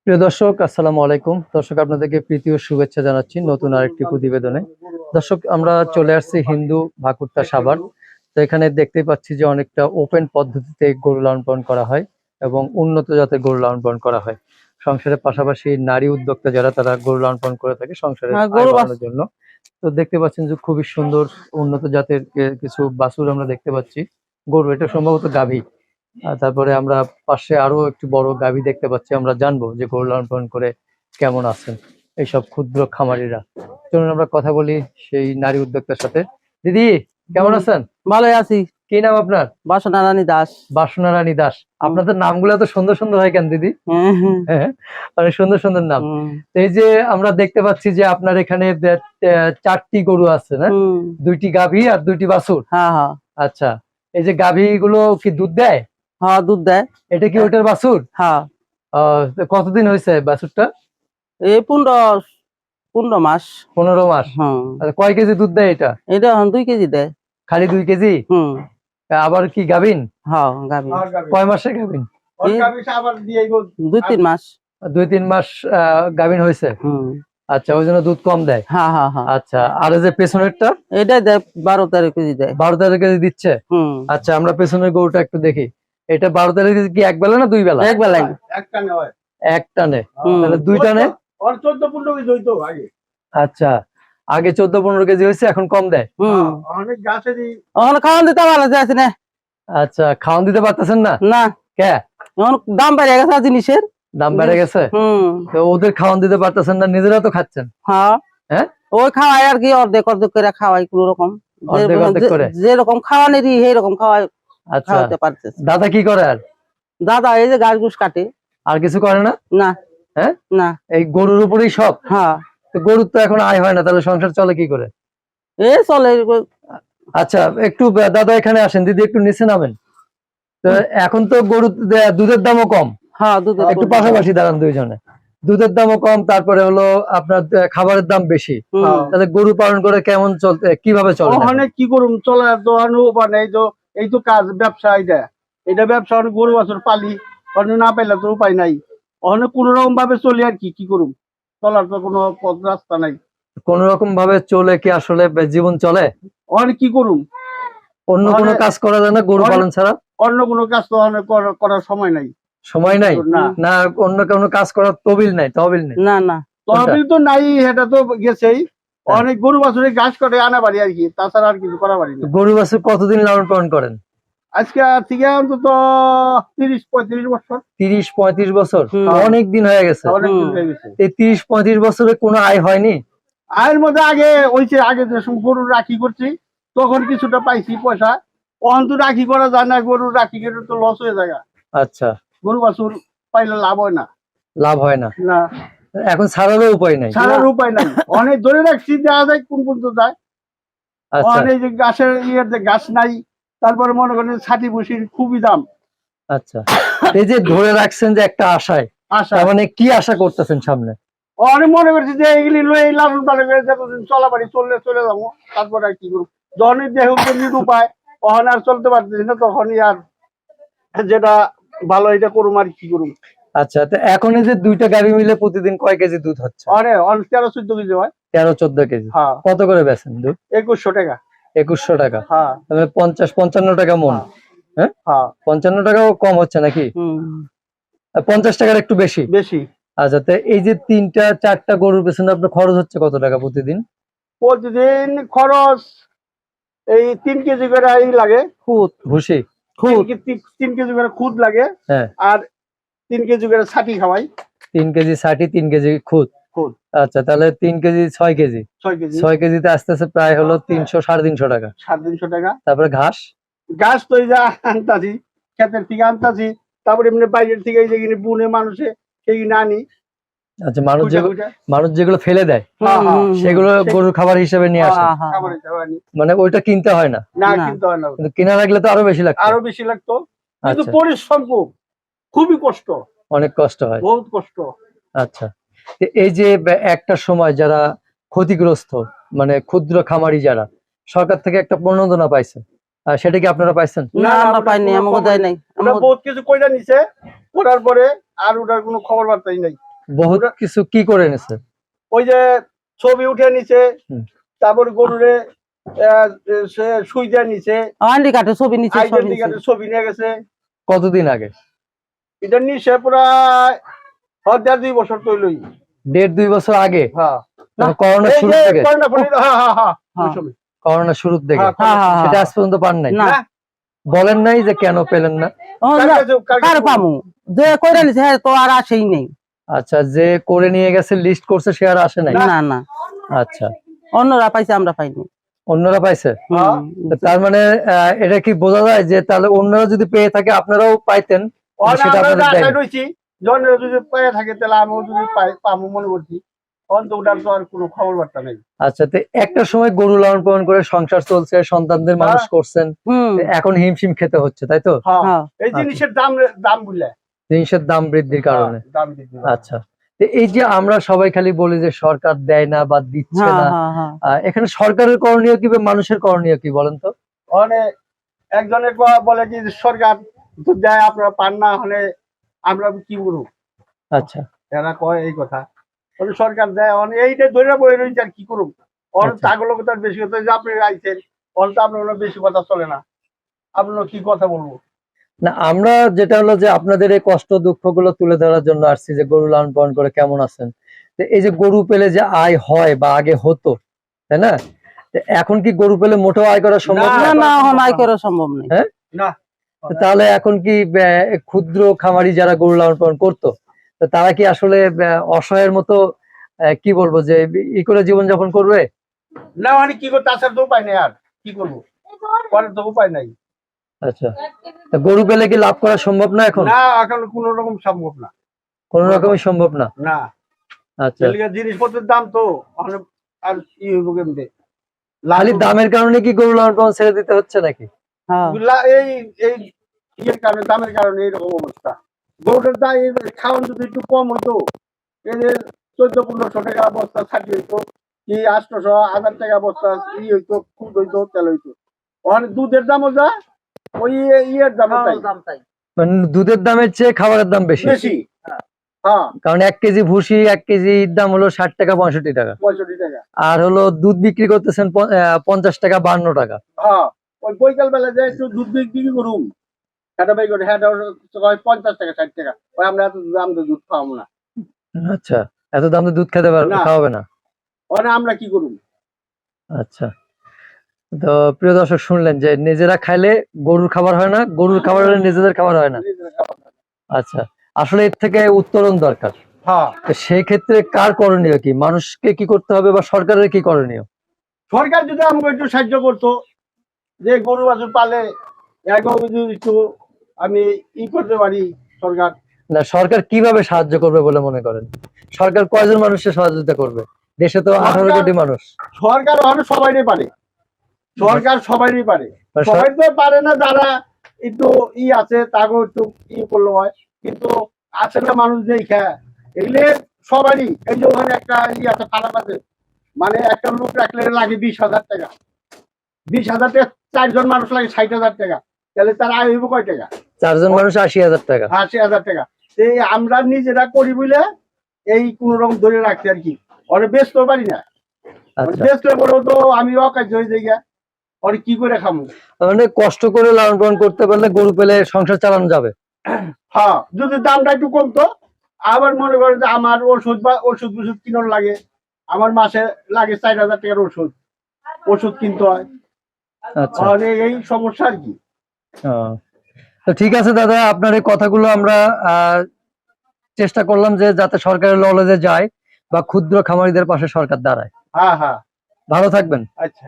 প্রিয় দর্শক, আসসালামু আলাইকুম। দর্শক, আপনাদেরকে প্রীতি ও শুভেচ্ছা জানাচ্ছি নতুন আরেকটি প্রতিবেদনে। দর্শক, আমরা চলে আসছি হিন্দু ভাকুরতা সাভার। তো এখানে দেখতেই পাচ্ছি যে অনেকটা ওপেন পদ্ধতিতে গরু লালন পালন করা হয় এবং উন্নত জাতের গরু লালন পালন করা হয়। সংসারের পাশাপাশি নারী উদ্যোক্তা যারা, তারা গরু লালন পালন করে থাকে সংসারের আয় বাড়ানোর জন্য। তো দেখতে পাচ্ছেন যে খুবই সুন্দর উন্নত জাতের কিছু বাছুর আমরা দেখতে পাচ্ছি। গরু, এটা সম্ভবত গাভী। তারপরে আমরা পাশে আরো একটি বড় গাভী দেখতে পাচ্ছি। আমরা জানবো যে গরু লালন পালন করে কেমন আছেন এইসব ক্ষুদ্র খামারিরা। চলুন আমরা কথা বলি সেই নারী উদ্যোক্তার সাথে। দিদি, কেমন আছেন? ভালোই আছি। কি নাম আপনার? বাসনা রানী দাস। বাসনা রানী দাস। আপনাদের নামগুলো এত সুন্দর সুন্দর হয় কেন দিদি? হ্যাঁ, অনেক সুন্দর সুন্দর নাম। তো এই যে আমরা দেখতে পাচ্ছি যে আপনার এখানে 4টি গরু আছে, না? 2টি গাভী আর 2টি বাছুর। হ্যাঁ হ্যাঁ। আচ্ছা, এই যে গাভী গুলো কি দুধ দেয়? হ্যাঁ, দুধ দেয়। এটা কি ওটার বাছুর? হ্যাঁ। তো কতদিন হয়েছে বাছুরটা? এই 15 মাস। 15 মাস। আচ্ছা, কয় কেজি দুধ দেয় এটা? এটা 2 কেজি দেয়। খালি 2 কেজি? আবার কি গাভিন? হ্যাঁ, গাভিন। কয় মাসে গাভিন? 2-3 মাস। 2-3 মাস গাভিন হয়েছে। আচ্ছা, ওই জন্য দুধ কম দেয়। হ্যাঁ হ্যাঁ হ্যাঁ। আচ্ছা, আর এই যে পেছনেরটা? এটা দেয় 12-13 কেজি দেয়। 12-13 কেজি দিচ্ছে। আচ্ছা, আমরা পেছনের গরুটা একটু দেখি। এটা 12-13 কেজি কি এক বেলা না 2 বেলা? এক বেলায়। এক টানে। তাহলে 2 টানে 14-15 কেজি হইতো আগে। আচ্ছা, আগে 14-15 কেজি হয়েছে, এখন কম দেয়। অনেক গাছেরই এখন খাওয়ান দিতে ভালো যাচ্ছে না। আচ্ছা, খাওয়ান দিতে পারতেছেন না? না। কে? এখন দাম বেড়ে গেছে জিনিসের। দাম বেড়ে গেছে। তো ওদের খাওয়ান দিতে পারতেছেন না, নিজেরা তো খাচ্ছেন। হ্যাঁ হ্যাঁ, ওই খাওয়াই আর কি, অর্ধেক অর্ধেক করে খাওয়াই কোন রকম। অর্ধেক অর্ধেক করে যেরকম খাওয়ানেরই সেই রকম খাওয়াই। আচ্ছা, খাওয়াতে পারতেছে। দাদা কি করে? আর দাদা এই যে গাছ গুছ কাটে। আর কিছু করে না? না। হ্যাঁ, না। এই গরুর উপরেই সব? হ্যাঁ। তো গরুর তো এখন আয় হয় না, তাহলে সংসার চলে কি করে? এই চলে। আচ্ছা, একটু দাদা এখানে আসেন, দিদি একটু নিচে নামেন। তো এখন তো গরু দুধের দামও কম। হ্যাঁ, দুধের একটু পাশাপাশি দাঁড়ান দুইজনে। দুধের দামও কম, তারপরে হলো আপনার খাবারের দাম বেশি। তাহলে গরু পালন করে কেমন চলতে, কিভাবে চলে? অনেক কি করুম, চলার তো উপায় নেই। তো এই তো কাজ, ব্যবসা। এটা ব্যবসা। অনেক গরু বছর পালি, অনেক না পাইলে তো উপায় নাই। অনেক কোন রকম ভাবে চলি আর কি করুম, চলার তো কোনো পথ রাস্তা নাই। কোন রকম ভাবে চলে কি আসলে জীবন চলে? অনেক কি করুম, অন্য কোনো কাজ করা যায় না গরু পালন ছাড়া? অন্য কোনো কাজ তো অনেক করার সময় নাই। সময় নাই? না, অন্য কোনো কাজ করার তহবিল নাই? তহবিল নেই? না না, তহবিল তো নাই, এটা তো গেছেই। অনেক গরু বাছুরে ঘাস করে আনা বাড়ি আর কি, তাছাড়া আর কিছু করা বাড়ি না। গরু বাছুর কতদিন লালন পালন করেন? আজকে থেকে অন্তত 30-35 বছর। 30-35 বছর? অনেক দিন হয়ে গেছে। এই 30-35 বছরে কোনো আয় হয়নি? আয়ের মধ্যে আগে ওইছে, আগে যে গরু রাখি করছি তখন কিছুটা পাইছি পয়সা। অন্ত রাখি করা যায় না, গরু রাখি করে তো লস হয়ে যায়। আচ্ছা, গরু বাছুর পাইলে লাভ হয় না। লাভ হয় না? না, এখন ছাড়ারও উপায় নাই? ছাড়ার উপায় নাই। অনেক ধরে রাখছি, দেখা যায় কোন পর্যন্ত যায়। অনেক যে গাছের গাছ নাই, তারপরে মনে করেন ছাটি বসির খুবই দাম। আচ্ছা, এই যে ধরে রাখছেন যে একটা আশায়, মানে কি আশা করতেছেন সামনে? অনেক মনে করছি যে এইগুলি লই লালন পালন করে যতদিন চলাবাড়ি চলে যাবো, তারপরে আর কি করবো। যখনই দেহ উপায় তখন আর চলতে পারতেছি না, তখনই আর যেটা ভালো এটা করুম আর কি করুম। আচ্ছা, তো এখন এই যে 2টা গাভী মিলে প্রতিদিন কয় কেজি দুধ হচ্ছে? 13-14 কেজি হয়। 13-14 কেজি? কত করে বেচেন দুধ? 2100 টাকা। 2100 টাকা? তাহলে 50-55 টাকা মন। হ্যাঁ, 55 টাকাও কম হচ্ছে নাকি? 50 টাকার একটু বেশি বেশি। আচ্ছা, তো এই যে 3টা-4টা গরুর পেছনে আপনার খরচ হচ্ছে কত টাকা প্রতিদিন? প্রতিদিন খরচ এই 3 কেজি করে লাগে খুদ ভুসি। 3 কেজি করে খুদ লাগে। হ্যাঁ, আর 3 কেজি করে ছাটি খাওয়াই। 3 কেজি ছাটি, 3 কেজি খুদ। আচ্ছা, তাহলে 3 কেজি 6 কেজি। 6 কেজিতে আস্তে আস্তে প্রায় হলো 300-350 টাকা। 350 টাকা। তারপরে ঘাস তো এই যে আনতাছি, ক্ষেতের থেকে আনতাছি, তারপরে এমনি বাইরের থেকে এই যে বুনে মানুষে সেই আনি। আচ্ছা, মানুষ যেগুলো ফেলে দেয় সেগুলো গরুর খাবার হিসেবে নিয়ে আসে? মানে ওইটা কিনতে হয় না? না, কিনতে হয় না। কিন্তু কিনা লাগলে তো আরো বেশি লাগতো? আরো বেশি লাগতো, কিন্তু পরিশ্রম খুবই কষ্ট। অনেক কষ্ট হয়? বহুত কষ্ট। আচ্ছা, এই যে একটা সময় যারা ক্ষতিগ্রস্ত, মানে ক্ষুদ্র খামারি যারা, সরকার থেকে একটা প্রণোদনা পাইছে, সেটা কি আপনারা পাইছেন? না, আমরা পাইনি, আমাকে দেয় নাই। আমরা বহুত কিছু কইরা নিছে, করার পরে আর ওটার কোনো খবর বার্তাই নাই। বহুত কিছু কি করে এনেছে? ওই যে ছবি উঠে নিছে, হুম। তারপর গরুরে সে সুই দিয়ে নিছে, আইডি কার্ডের ছবি নিচে সব আইডেন্টি নিচে। কার্ডের ছবি নিয়ে গেছে। কতদিন আগে? এটা নিছে প্রায় 1.5-2 বছর তৈলই। 1.5-2 বছর আগে? হ্যাঁ, করোনা এই শুরু যে থেকে? করোনা পরে, হ্যাঁ হ্যাঁ হ্যাঁ ওই হ্যাঁ। সময়। করোনা শুরু থেকে? হ্যাঁ, হ্যাঁ হ্যাঁ সেটা হ্যাঁ। আজ পর্যন্ত পান নাই? না বলেন নাই যে কেন পেলেন না? ও কার না, কাছে- কার কাছে কার বলবো? পামু যে কইরা নিছে হ্যাঁ তো আর আসেই নেই। আচ্ছা, যে করে নিয়ে গেছে লিস্ট করছে সে আর আসে নাই? না না, আচ্ছা, অন্যরা পাইছে আমরা পাইনি। অন্যরা পাইছে? হ্যাঁ। তো তার মানে এটা কি বোঝা যায় যে তাহলে অন্যরা যদি পেয়ে থাকে আপনারাও পাইতেন, কিন্তু সেটা আমরা আপনাদের আশায় দেয়নি? রয়েছি, জনের যদি পেয়ে থাকে তাহলে আমিও যদি পাবো মনে করছি। অন্ত ওটার তো আর কোনো খবর বার্তা নেই। আচ্ছা, তো একটা সময় গরু লালন পালন করে সংসার চলছে, সন্তানদের মানুষ করছেন, হুম। তো এখন হিমশিম খেতে হচ্ছে, তাই তো? হ্যাঁ, হ্যাঁ। এই জিনিসের দাম বুঝলে, জিনিসের দাম বৃদ্ধির কারণে? দাম বৃদ্ধি পায়। আচ্ছা, তো এই যে আমরা সবাই খালি বলি যে সরকার দেয় না বা দিচ্ছে হ্যাঁ না, হ্যাঁ হ্যাঁ। এখানে সরকারের করণীয় কি বা মানুষের করণীয় কি বলেন তো? মানে একজনের বলে কি যে সরকার তো দেয় আপনারা পান না, হলে আমরা কি করবো? আচ্ছা এরা কয় এই কথা, বলে সরকার দেয়, এইটা ধরে বয়ে রয়েছে আর কি করবো। আচ্ছা। তাগুলো কথা বেশি কথা, যে আপনি আইছেন তো আপনার বেশি কথা চলে না, আপনার কি কথা বলবো? না, আমরা যেটা হলো যে আপনাদের এই কষ্ট দুঃখ গুলো তুলে ধরার জন্য আসছি, যে গরু লালন পালন করে কেমন আছেন। তো এই যে গরু পেলে যে আয় হয় বা আগে হতো, তাই না? তো এখন কি গরু পেলে মোটেও আয় করা সম্ভব না, না না? না এখন আয় করা সম্ভব নেই। হ্যাঁ? না, তো তাহলে এখন কি ক্ষুদ্র খামারি যারা গরু লালন পালন করতো, তো তারা কি আসলে অসহায়ের মতো কি বলবো যে ই করে জীবনযাপন করবে? না মানে কি করতে, আসার তো উপায় নেই, আর কি করবো, করার তো উপায় নাই। আচ্ছা, তা গরু পেলে কি লাভ করা সম্ভব না এখন? না, এখন কোন রকম সম্ভব না, কোনো রকমই সম্ভব না? না। আচ্ছা, এলিগা জিনিসপত্রের দাম তো অনেক, আর ই হইব কেমনে? খালি দামের কারণে কি গরু লালন পালন ছেড়ে দিতে হচ্ছে নাকি? হ্যাঁ এই এই ইয়ের কারণে, দামের কারণে এইরকম অবস্থা। গরুটার দাম খাওয়ান যদি একটু কম হইতো, এই যে 1400-1500 টাকা বস্তা ছাড়ি হইতো, কি 800-1000 টাকা বস্তা ই হইতো, খুদ হইতো, তেল হইতো। ওখানে দুধের দামও যা, ওই ইয়ের দামও তাই, মানে দুধের দামের চেয়ে খাবারের দাম বেশি? বেশি। হ্যাঁ, কারণ 1 কেজি ভুসি 1 কেজির দাম হলো 60 টাকা 65 টাকা, 65 টাকা। আর হলো দুধ বিক্রি করতেছেন 50 টাকা 52 টাকা। হ্যাঁ, ওই বৈকাল বেলা যে একটু দুধ বিক্রি করুম, সেটা বাই করে, হ্যাঁ 50 টাকা 60 টাকা, ওই আমরা এত দাম দিয়ে দুধ খাওয়াবো না। আচ্ছা, এত দামে দুধ খেতে না। খাওয়াবে না? ওখানে আমরা কি করুম? আচ্ছা, তো প্রিয় দর্শক শুনলেন যে নিজেরা খাইলে গরুর খাবার হয় না, গরুর খাবার হলে নিজেদের খাবার হয় না। আচ্ছা, আসলে এর থেকে উত্তরণ দরকার। হ্যাঁ, তো সেই ক্ষেত্রে কার করণীয় কি? মানুষকে কি করতে হবে বা সরকারের কি করণীয়? সরকার যদি আমাকে একটু সাহায্য করতো, যে গরু বাছুর পালে যদি একটু আমি ই করতে পারি, সরকার। না, সরকার কিভাবে সাহায্য করবে বলে মনে করেন? সরকার কয়জন মানুষের সহযোগিতা করবে? দেশে তো 18 কোটি মানুষ। সরকার ওখানে সবাইই পারে, সরকার সবাইই পারে, মানে সবাই তো পারে না, যারা একটু ই আছে তাকেও একটু ই করলে হয়, কিন্তু আছে না মানুষ যে খায়, এগুলো সবারই। এই যে ওখানে একটা ই আছে খারাপ আছে, মানে একটা লোক রাখলে লাগে 20,000 টাকা, 20,000 টাকা 4 জন মানুষ লাগে 60,000 টাকা, তাহলে তার আয় হইব কয় টাকা? 4 জন মানুষ 80,000 টাকা। 80,000 টাকা। এই আমরা নিজেরা করি বলে এই কোন রকম ধরে রাখছি আর কি, ওরে বেচতে পারি না, আচ্ছা, বেচতে বলেও তো আমি অকাজ হয়ে যাই গা, ওরে কি করে খামু? মানে কষ্ট করে লালন পালন করতে পারলে গরু পেলে সংসার চালানো যাবে। হ্যাঁ, যদি দামটা একটু কমতো, আবার মনে করেন যে আমার ওষুধ কিনার লাগে, আমার মাসে লাগে 4,000 টাকার ওষুধ কিনতে হয়, আচ্ছা, আর এই সমস্যা আর কি। তো ঠিক আছে দাদা, আপনার এই কথাগুলো আমরা চেষ্টা করলাম যে যাতে সরকারের নলেজে যায় বা ক্ষুদ্র খামারিদের পাশে সরকার দাঁড়ায়। হ্যাঁ হ্যাঁ, ভালো থাকবেন। আচ্ছা।